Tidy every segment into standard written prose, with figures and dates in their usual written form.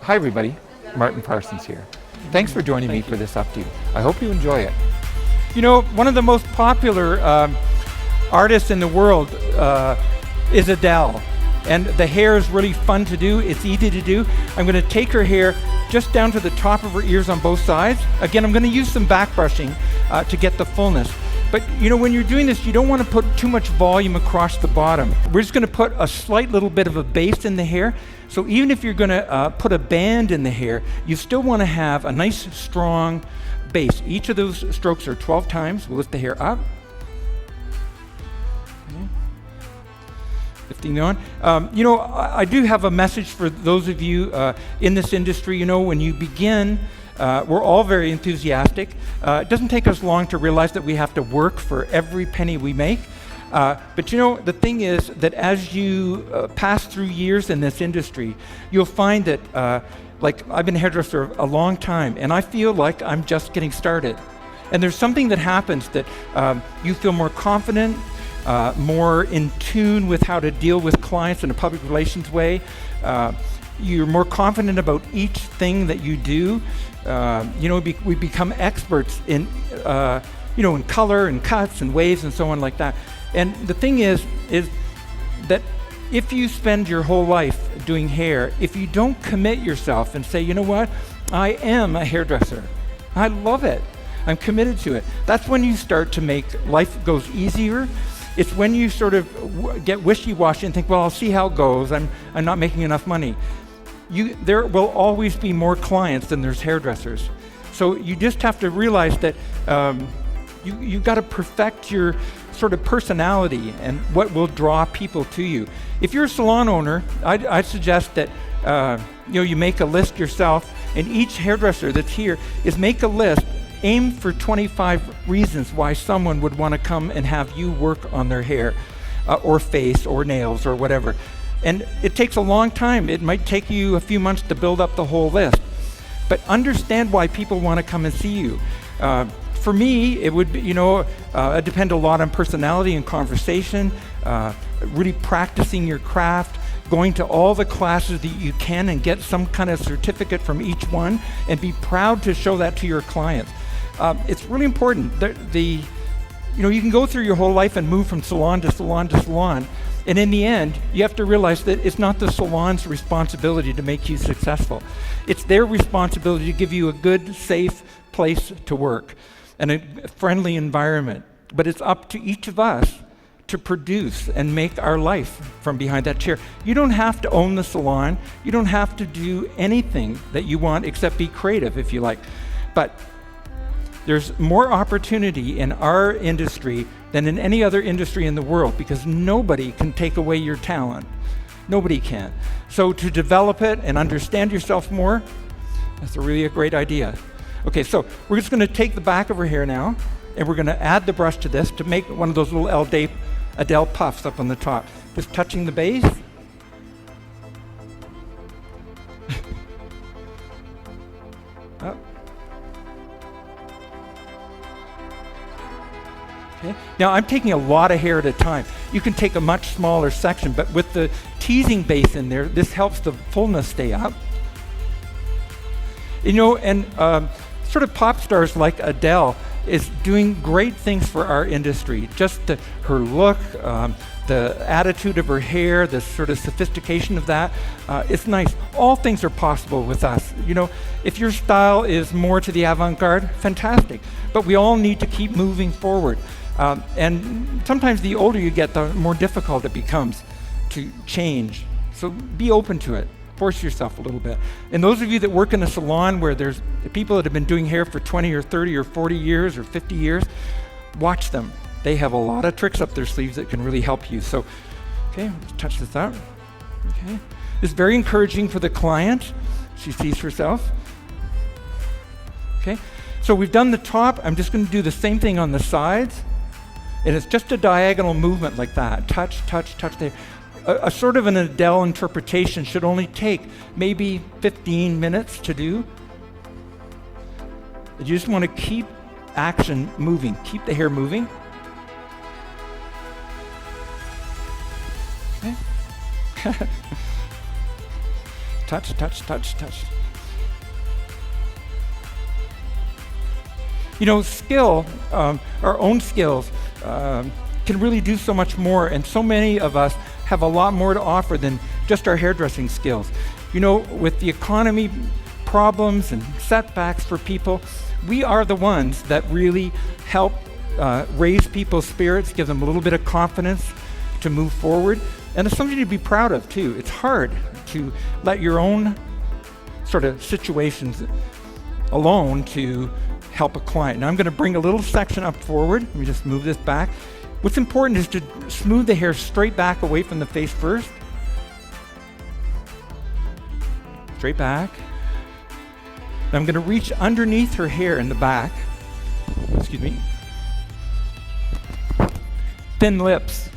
Hi everybody, Martin Parsons here. Thanks for joining me for this update. I hope you enjoy it. You know, one of the most popular artists in the world is Adele. And the hair is really fun to do, it's easy to do. I'm gonna take her hair just down to the top of her ears on both sides. Again, I'm gonna use some back brushing to get the fullness. But you know, when you're doing this, you don't want to put too much volume across the bottom. We're just going to put a slight little bit of a base in the hair. So even if you're going to put a band in the hair, you still want to have a nice strong base. Each of those strokes are 12 times. We'll lift the hair up. Okay. Lifting on. You know, I do have a message for those of you in this industry. You know, when you begin, we're all very enthusiastic. It doesn't take us long to realize that we have to work for every penny we make. But you know, the thing is that as you pass through years in this industry, you'll find that, like I've been a hairdresser a long time, and I feel like I'm just getting started. And there's something that happens that you feel more confident, more in tune with how to deal with clients in a public relations way. You're more confident about each thing that you do. You know, we become experts in, you know, in color and cuts and waves and so on like that. And the thing is that if you spend your whole life doing hair, if you don't commit yourself and say, you know what, I am a hairdresser. I love it. I'm committed to it. That's when you start to make life goes easier. It's when you sort of get wishy-washy and think, well, I'll see how it goes. I'm not making enough money. There will always be more clients than there's hairdressers. So you just have to realize that you've got to perfect your sort of personality and what will draw people to you. If you're a salon owner, I'd suggest that you know, you make a list yourself, and each hairdresser that's here is make a list, aim for 25 reasons why someone would want to come and have you work on their hair or face or nails or whatever. And it takes a long time. It might take you a few months to build up the whole list. But understand why people want to come and see you. For me, it would be, you know, it depend a lot on personality and conversation, really practicing your craft, going to all the classes that you can and get some kind of certificate from each one, and be proud to show that to your clients. It's really important. You know, you can go through your whole life and move from salon to salon to salon, and in the end, you have to realize that it's not the salon's responsibility to make you successful. It's their responsibility to give you a good, safe place to work and a friendly environment. But it's up to each of us to produce and make our life from behind that chair. You don't have to own the salon. You don't have to do anything that you want except be creative if you like. But there's more opportunity in our industry than in any other industry in the world, because nobody can take away your talent. Nobody can. So to develop it and understand yourself more, that's really a great idea. Okay, so we're just gonna take the back of her hair now, and we're gonna add the brush to this to make one of those little Adele puffs up on the top. Just touching the base. Up. Okay. Now I'm taking a lot of hair at a time. You can take a much smaller section, but with the teasing base in there, this helps the fullness stay up. You know, and sort of pop stars like Adele is doing great things for our industry. Just her look, the attitude of her hair, the sort of sophistication of that, it's nice. All things are possible with us. You know, if your style is more to the avant-garde, fantastic. But we all need to keep moving forward. And sometimes the older you get, the more difficult it becomes to change. So be open to it. Force yourself a little bit. And those of you that work in a salon where there's people that have been doing hair for 20 or 30 or 40 years or 50 years, watch them. They have a lot of tricks up their sleeves that can really help you. So, okay, let's touch this out. Okay. It's very encouraging for the client. She sees herself. Okay, so we've done the top. I'm just going to do the same thing on the sides. And it's just a diagonal movement like that. Touch, touch, touch there. A sort of an Adele interpretation should only take maybe 15 minutes to do. You just want to keep action moving, keep the hair moving. Okay. Touch, touch, touch, touch. You know, our own skills, can really do so much more, and so many of us have a lot more to offer than just our hairdressing skills. You know, with the economy problems and setbacks for people, we are the ones that really help raise people's spirits, give them a little bit of confidence to move forward, and it's something to be proud of too. It's hard to let your own sort of situations alone to help a client. Now I'm going to bring a little section up forward. Let me just move this back. What's important is to smooth the hair straight back away from the face first. Straight back. Now I'm going to reach underneath her hair in the back. Excuse me. Thin lips.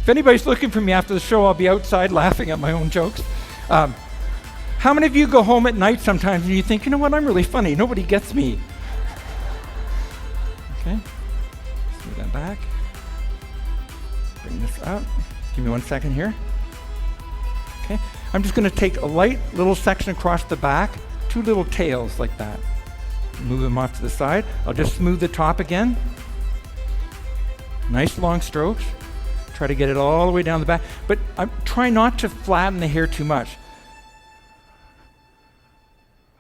If anybody's looking for me after the show, I'll be outside laughing at my own jokes. How many of you go home at night sometimes and you think, you know what, I'm really funny, nobody gets me? Okay, smooth that back. Bring this up. Give me 1 second here. Okay, I'm just going to take a light little section across the back, 2 little tails like that. Move them off to the side. I'll just smooth the top again. Nice long strokes. Try to get it all the way down the back, but try not to flatten the hair too much.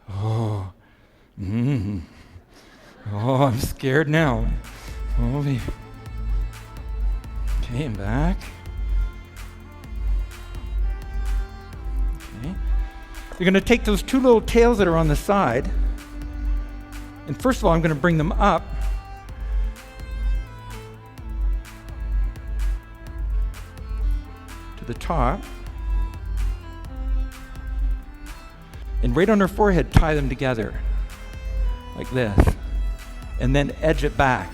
Oh, oh, I'm scared now. Holy. Okay, and back. Okay. You're going to take those 2 little tails that are on the side, and first of all, I'm going to bring them up. To the top, and right on her forehead, tie them together like this, and then edge it back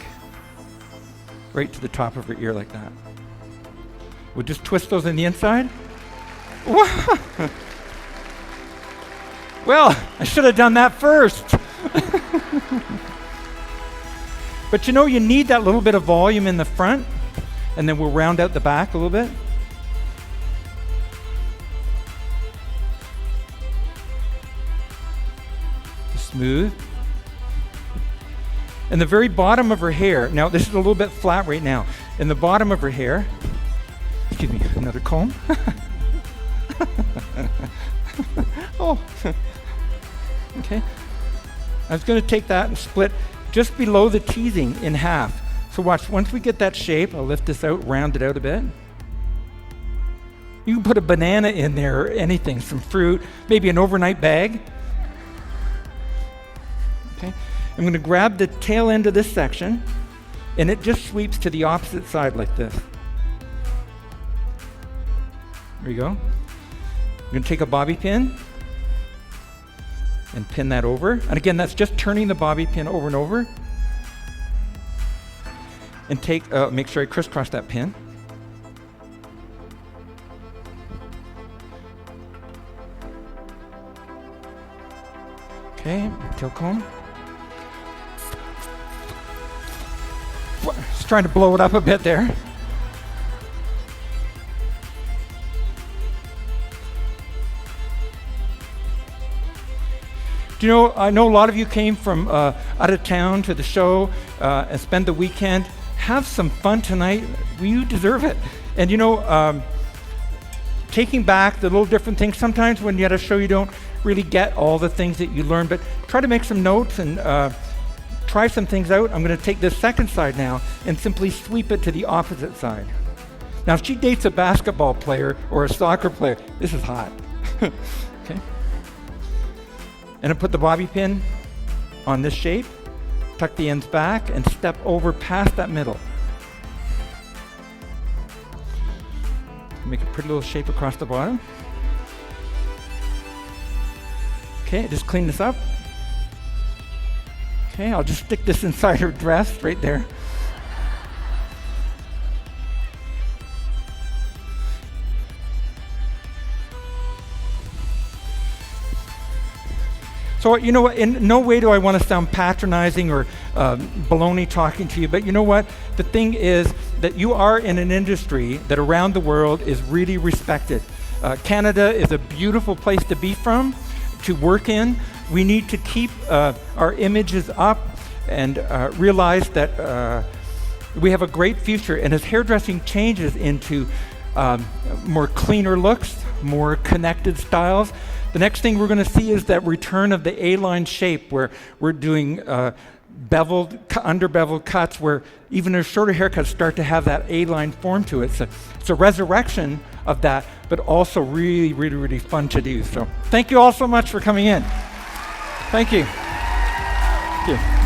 right to the top of her ear like that. We'll just twist those on the inside. Well, I should have done that first. But you know, you need that little bit of volume in the front, and then we'll round out the back a little bit. Smooth. And the very bottom of her hair, now this is a little bit flat right now, in the bottom of her hair, excuse me, another comb. Oh, okay. I was going to take that and split just below the teasing in half. So watch, once we get that shape, I'll lift this out, round it out a bit. You can put a banana in there or anything, some fruit, maybe an overnight bag. Okay. I'm going to grab the tail end of this section, and it just sweeps to the opposite side like this. There you go. I'm going to take a bobby pin and pin that over. And again, that's just turning the bobby pin over and over. And make sure I crisscross that pin. Okay, tail comb. Just trying to blow it up a bit there. Do you know, I know a lot of you came from out of town to the show and spend the weekend. Have some fun tonight. You deserve it. And you know, taking back the little different things, sometimes when you're at a show you don't really get all the things that you learn, but try to make some notes and try some things out. I'm going to take this second side now and simply sweep it to the opposite side. Now, if she dates a basketball player or a soccer player, this is hot. Okay. And I put the bobby pin on this shape, tuck the ends back, and step over past that middle. Make a pretty little shape across the bottom. Okay, just clean this up. Okay, I'll just stick this inside her dress right there. So, you know what, in no way do I want to sound patronizing or baloney talking to you, but you know what? The thing is that you are in an industry that around the world is really respected. Canada is a beautiful place to be from, to work in. We need to keep our images up and realize that we have a great future. And as hairdressing changes into more cleaner looks, more connected styles, the next thing we're going to see is that return of the A-line shape, where we're doing under-beveled cuts, where even our shorter haircuts start to have that A-line form to it. So it's a resurrection of that, but also really, really, really fun to do. So thank you all so much for coming in. Thank you. Thank you.